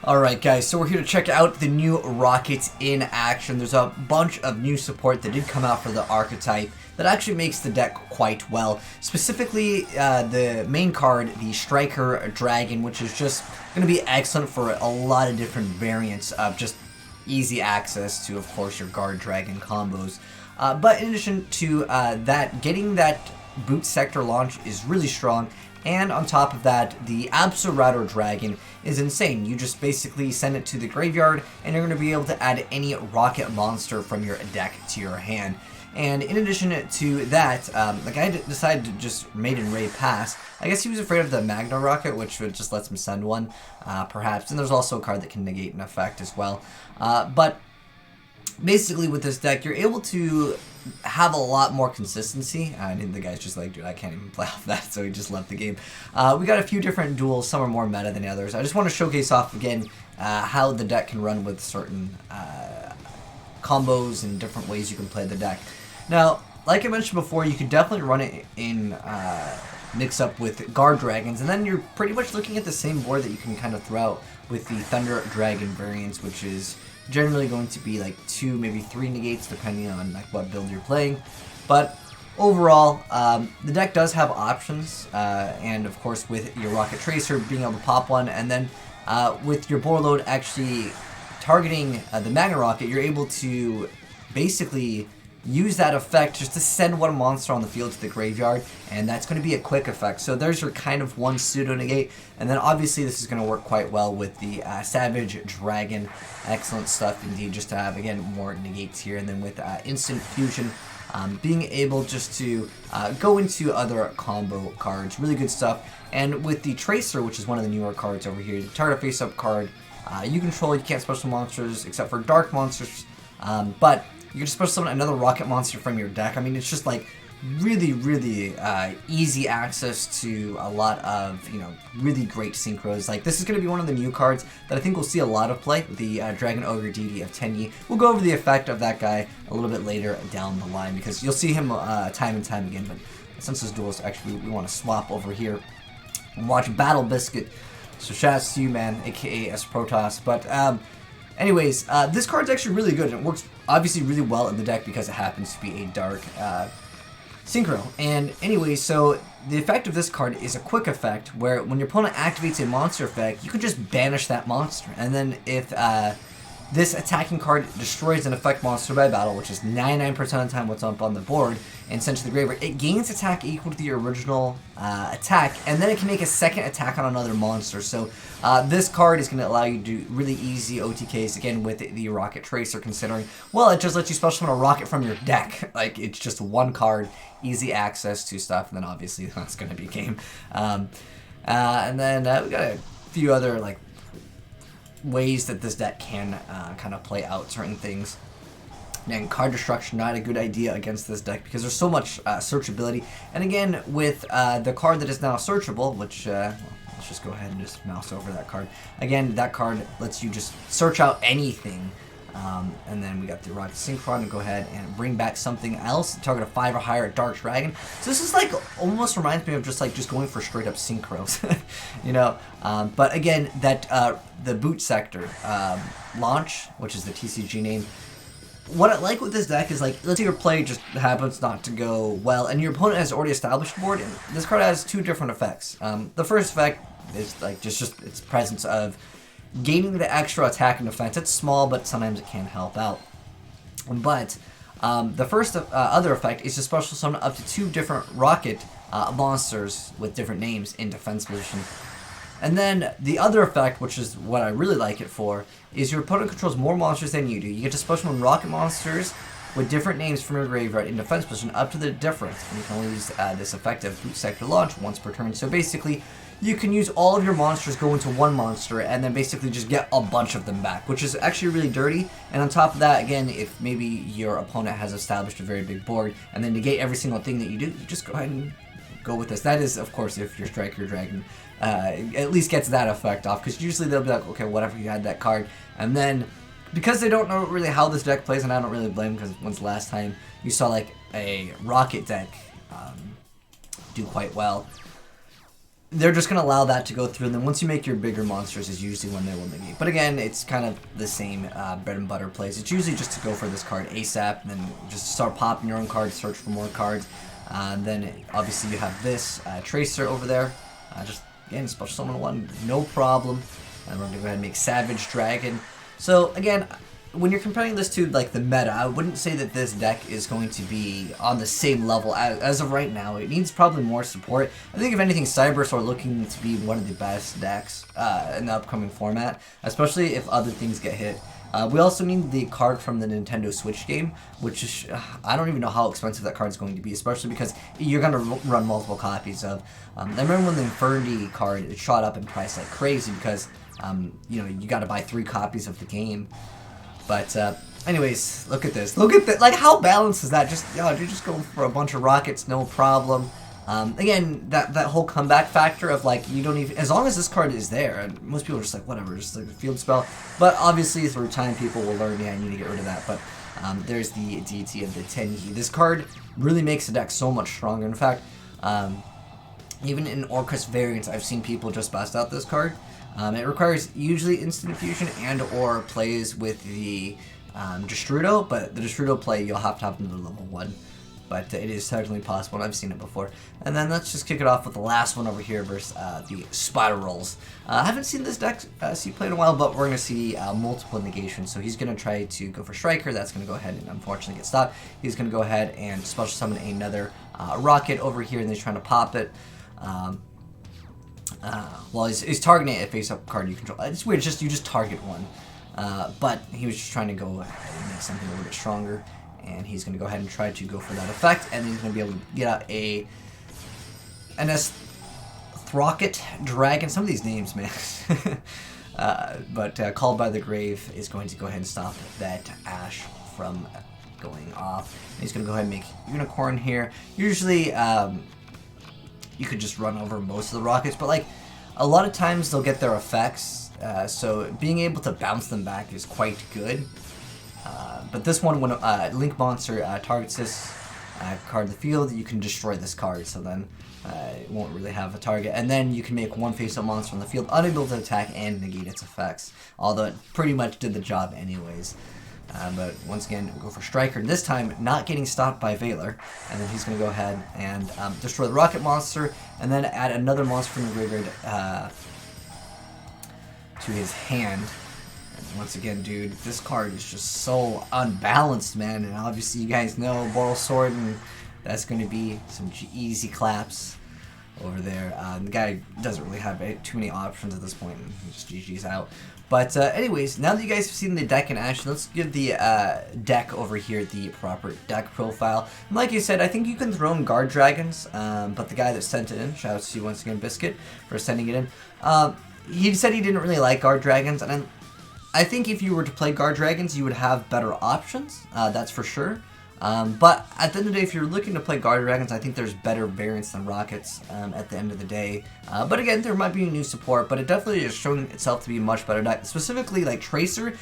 Alright guys, so we're here to check out the new Rokket in action. There's a bunch of new support that did come out for the archetype that actually makes the deck quite well. Specifically, the main card, the Striker Dragon, which is just going to be excellent for a lot of different variants of just easy access to, of course, your Guard Dragon combos. But in addition to that, getting that boot sector launch is really strong. And on top of that, the Absol Dragon is insane. You just basically send it to the graveyard, and you're going to be able to add any Rokket monster from your deck to your hand. And in addition to that, the guy decided to just Maiden Ray pass. I guess he was afraid of the Magna Rokket, which just lets him send one, perhaps. And there's also a card that can negate an effect as well. But basically with this deck, you're able to have a lot more consistency. And the guy's just like, dude, I can't even play off that, so he just left the game. We got a few different duels. Some are more meta than others. I just want to showcase off again how the deck can run with certain combos and different ways you can play the deck. Now, like I mentioned before, you could definitely run it in mix up with Guard Dragons, and then you're pretty much looking at the same board that you can kind of throw out with the Thunder Dragon variants, which is generally going to be like 2, maybe 3 negates depending on like what build you're playing. But overall, the deck does have options, and of course with your Rokket Tracer being able to pop one, and then with your board load actually targeting the Magna Rokket, you're able to basically use that effect just to send one monster on the field to the graveyard, and that's going to be a quick effect. So there's your kind of one pseudo negate, and then obviously this is going to work quite well with the Savage Dragon. Excellent stuff indeed, just to have again more negates here, and then with instant fusion, being able just to go into other combo cards, really good stuff. And with the Tracer, which is one of the newer cards over here, the target face-up card, you control, you can't special monsters except for dark monsters, but you can just special summon another Rokket monster from your deck. I mean, it's just like really, really easy access to a lot of, really great synchros. Like, this is going to be one of the new cards that I think we'll see a lot of play, the Dragon Ogre DD of Tenyi. We'll go over the effect of that guy a little bit later down the line, because you'll see him time and time again. But since this duelist, actually, we want to swap over here and watch Battle Biscuit. So shout out to you, man, aka S Protoss. But anyways, this card's actually really good, and it works obviously really well in the deck because it happens to be a dark synchro. And anyways, so the effect of this card is a quick effect where when your opponent activates a monster effect, you can just banish that monster. And then if this attacking card destroys an effect monster by battle, which is 99% of the time what's up on the board, and sent to the graveyard, it gains attack equal to the original attack, and then it can make a second attack on another monster. So this card is going to allow you to do really easy OTKs, again, with the Rokket Tracer, considering, well, it just lets you special summon a Rokket from your deck. Like, it's just one card, easy access to stuff, and then obviously that's going to be game. And then we got a few other, like, ways that this deck can kind of play out certain things. And card destruction, not a good idea against this deck because there's so much searchability. And again, with the card that is now searchable, which let's just go ahead and just mouse over that card. Again, that card lets you just search out anything. And then we got the Rokket Synchron to go ahead and bring back something else. Target a 5 or higher Dark Dragon. So this is like almost reminds me of just going for straight up synchros, But again, that the boot sector launch, which is the TCG name. What I like with this deck is, like, let's say your play just happens not to go well, and your opponent has already established a board, and this card has 2 different effects. The first effect is like just its presence of gaining the extra attack and defense. It's small, but sometimes it can help out. But the first other effect is to special summon up to 2 different Rokket monsters with different names in defense position. And then the other effect, which is what I really like it for, is your opponent controls more monsters than you do. You get to special summon Rokket monsters with different names from your graveyard in defense position up to the difference. And you can only use this effective boot sector launch once per turn. So basically, you can use all of your monsters, go into one monster, and then basically just get a bunch of them back, which is actually really dirty. And on top of that, again, if maybe your opponent has established a very big board, and then negate every single thing that you do, you just go ahead and go with this. That is, of course, if your Striker Dragon at least gets that effect off, because usually they'll be like, okay, whatever, you had that card. And then, because they don't know really how this deck plays, and I don't really blame them, because when's the last time you saw like a Rokket deck do quite well? they're just going to allow that to go through, and then once you make your bigger monsters is usually when they will negate. But again, it's kind of the same bread and butter plays. It's usually just to go for this card ASAP, and then just start popping your own cards, search for more cards. Then obviously you have this Tracer over there. Just, again, special summon one, no problem. And we're going to go ahead and make Savage Dragon. So, again, when you're comparing this to like the meta, I wouldn't say that this deck is going to be on the same level as of right now. It needs probably more support. I think if anything, Cyberus are looking to be one of the best decks in the upcoming format, especially if other things get hit. We also need the card from the Nintendo Switch game, which is, I don't even know how expensive that card is going to be, especially because you're going to run multiple copies of. I remember when the Infinity card, it shot up in price like crazy because, you know, you got to buy 3 copies of the game. But anyways, look at this. Look at that. Like, how balanced is that? Just, you just go for a bunch of rockets, no problem. Again, that whole comeback factor of like, you don't even, as long as this card is there, and most people are just like, whatever, just like a field spell. But obviously, through time, people will learn, yeah, I need to get rid of that. But there's the DT of the Tenyi. This card really makes the deck so much stronger. In fact, even in Orcus variants, I've seen people just bust out this card. It requires usually instant fusion and or plays with the Destrudo, but the Destrudo play you'll have to have another level 1. But it is certainly possible, and I've seen it before. And then let's just kick it off with the last one over here versus the Spirals. I haven't seen this deck see play in a while, but we're going to see multiple negations. So he's going to try to go for Striker. That's going to go ahead and unfortunately get stopped. He's going to go ahead and special summon another Rocket over here, and he's trying to pop it. Well, he's targeting a face-up card you control. It's weird, just you just target one. But he was just trying to go ahead and make something a little bit stronger. And he's going to go ahead and try to go for that effect. And he's going to be able to get out a Rokket Dragon. Some of these names, man. But Called by the Grave is going to go ahead and stop that Ash from going off. And he's going to go ahead and make Unicorn here. Usually, you could just run over most of the rockets, but like a lot of times they'll get their effects, so being able to bounce them back is quite good. But this one, when Link Monster targets this card in the field, you can destroy this card, so then it won't really have a target. And then you can make one face-up monster on the field unable to attack and negate its effects, although it pretty much did the job anyways. But once again, we'll go for Striker. This time, not getting stopped by Valor. And then he's going to go ahead and destroy the Rocket Monster. And then add another monster from the graveyard to his hand. And once again, dude, this card is just so unbalanced, man. And obviously, you guys know Boral Sword, and that's going to be some easy claps over there. The guy doesn't really have too many options at this point. He just GG's out. But anyways, now that you guys have seen the deck in action, let's give the deck over here the proper deck profile. And like I said, I think you can throw in Guard Dragons, but the guy that sent it in, shout out to you once again, Biscuit, for sending it in. He said he didn't really like Guard Dragons, and I think if you were to play Guard Dragons, you would have better options, that's for sure. But at the end of the day, if you're looking to play Guard Dragons, I think there's better variants than Rockets at the end of the day. But again, there might be new support, but it definitely is showing itself to be a much better deck. Specifically, like Tracer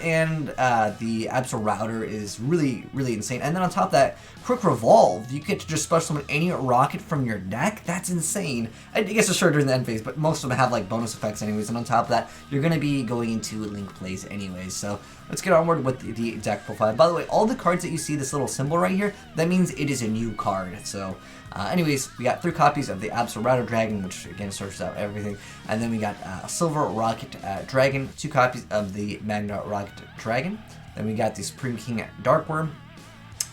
and the Absol Router is really, really insane. And then on top of that, Quick Revolve, you get to just special summon any rocket from your deck. That's insane. I guess it's sure during the end phase, but most of them have like bonus effects anyways. And on top of that, you're going to be going into Link plays anyways. So let's get onward with the deck profile. By the way, all the cards that you see, this little symbol right here, that means it is a new card. So anyways, we got 3 copies of the Absol Router Dragon, which again searches out everything. And then we got a Silver Rocket Dragon, 2 copies of the Magna Rocket Dragon. Then we got the Supreme King Darkworm,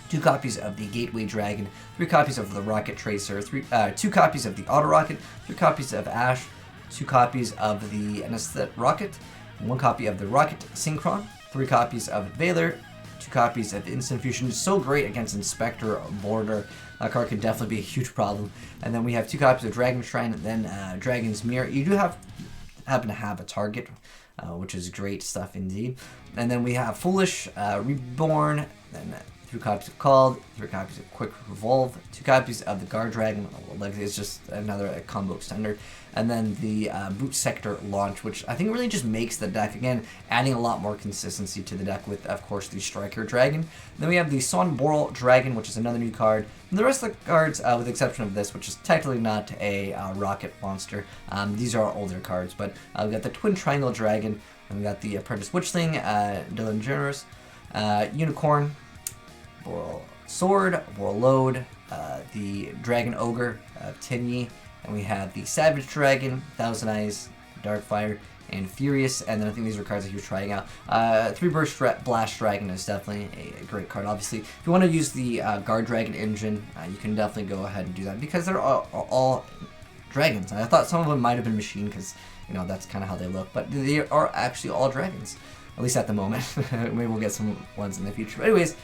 2 copies of the Gateway Dragon, 3 copies of the Rocket Tracer, 2 copies of the Auto Rocket, 3 copies of Ash, 2 copies of the Anesthetic Rocket, 1 copy of the Rocket Synchron, 3 copies of Valor, 2 copies of Instant Fusion. It's so great against Inspector Border. That card could definitely be a huge problem. And then we have 2 copies of Dragon Shrine, and then Dragon's Mirror. You do happen to have a target, which is great stuff indeed. And then we have Foolish, Reborn, then 3 copies of Called, 3 copies of Quick Revolve, 2 copies of the Guard Dragon, like it's just another combo extender, and then the Boot Sector Launch, which I think really just makes the deck, again, adding a lot more consistency to the deck with, of course, the Striker Dragon. Then we have the Sonboral Dragon, which is another new card. And the rest of the cards, with the exception of this, which is technically not a Rokket monster, these are older cards, but we got the Twin Triangle Dragon, and we got the Apprentice Witchling, Dylan Generous, Unicorn, Boral Sword, Boral Load, the Dragon Ogre, Tinyi, and we have the Savage Dragon, Thousand Eyes, Darkfire, and Furious, and then I think these are cards that he was trying out. 3 Burst Blast Dragon is definitely a great card. Obviously, if you want to use the Guard Dragon engine, you can definitely go ahead and do that, because they're all dragons. I thought some of them might have been machine, because, you know, that's kind of how they look, but they are actually all dragons, at least at the moment. Maybe we'll get some ones in the future. But anyways,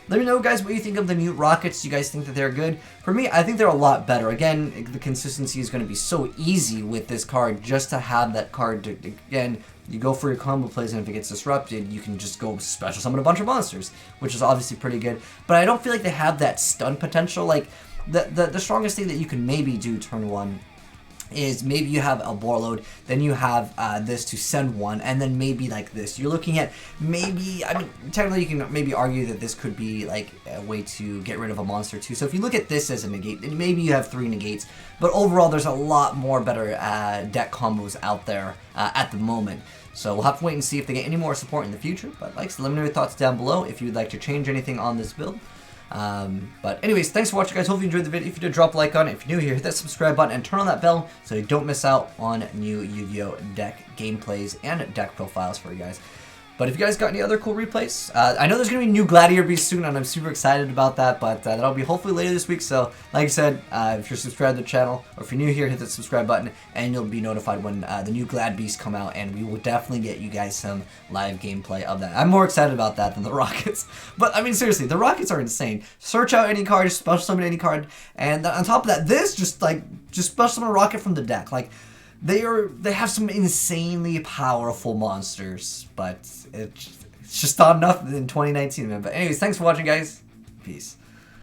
let me know, guys, what you think of the new Rockets. Do you guys think that they're good? For me, I think they're a lot better. Again, the consistency is going to be so easy with this card, just to have that card to, again, you go for your combo plays, and if it gets disrupted, you can just go special summon a bunch of monsters, which is obviously pretty good. But I don't feel like they have that stun potential. Like, the strongest thing that you can maybe do turn 1 is maybe you have a Boral Load, then you have this to send 1, and then maybe like this. You're looking at maybe, I mean, technically you can maybe argue that this could be like a way to get rid of a monster too. So if you look at this as a negate, then maybe you have 3 negates, but overall there's a lot more better deck combos out there at the moment. So we'll have to wait and see if they get any more support in the future. But like, so let me know your thoughts down below if you'd like to change anything on this build. But anyways, thanks for watching, guys. Hope you enjoyed the video. If you did, drop a like on it. If you're new here, hit that subscribe button and turn on that bell so you don't miss out on new Yu-Gi-Oh deck gameplays and deck profiles for you guys. But if you guys got any other cool replays, I know there's going to be new Gladiator Beasts soon, and I'm super excited about that, but that'll be hopefully later this week. So, like I said, if you're subscribed to the channel, or if you're new here, hit that subscribe button, and you'll be notified when the new Glad Beasts come out, and we will definitely get you guys some live gameplay of that. I'm more excited about that than the Rockets. But, I mean, seriously, the Rockets are insane. Search out any card, special summon any card, and on top of that, this, just special summon a Rocket from the deck. Like, they have some insanely powerful monsters, but it's just not enough in 2019, man. But anyways, thanks for watching, guys. Peace.